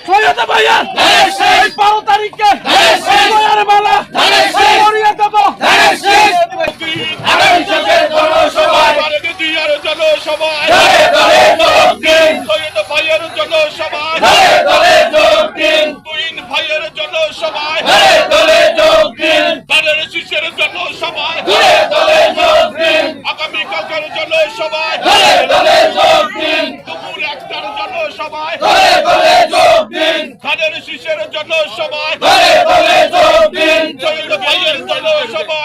সৈয়দ ভাইয়া 12 তারিখে বয়ারে মালা পরিয়ে দেব। আগামী যুগের জনসভায় বারেদিয়ার জনসভায় দলে দলে যোগ দিন, সৈয়দ ভাইয়ের জনসভায় দলে দলে যোগ দিন, তুইন ভাইয়ের জনসভায় দলে দলে যোগ দিন, তাদের শিষ্যের জনসভায় দলে দলে যোগ দিন, আগামীকালকার জনসভায় দলে দলে যোগ দিন, দুপুর 1টার জনসভায় দলে দলে যোগ দিন, তাদের শিষ্যের জনসভায় দলে দলে যোগ দিন, সৈয়দ ভাইয়ের জনসভায়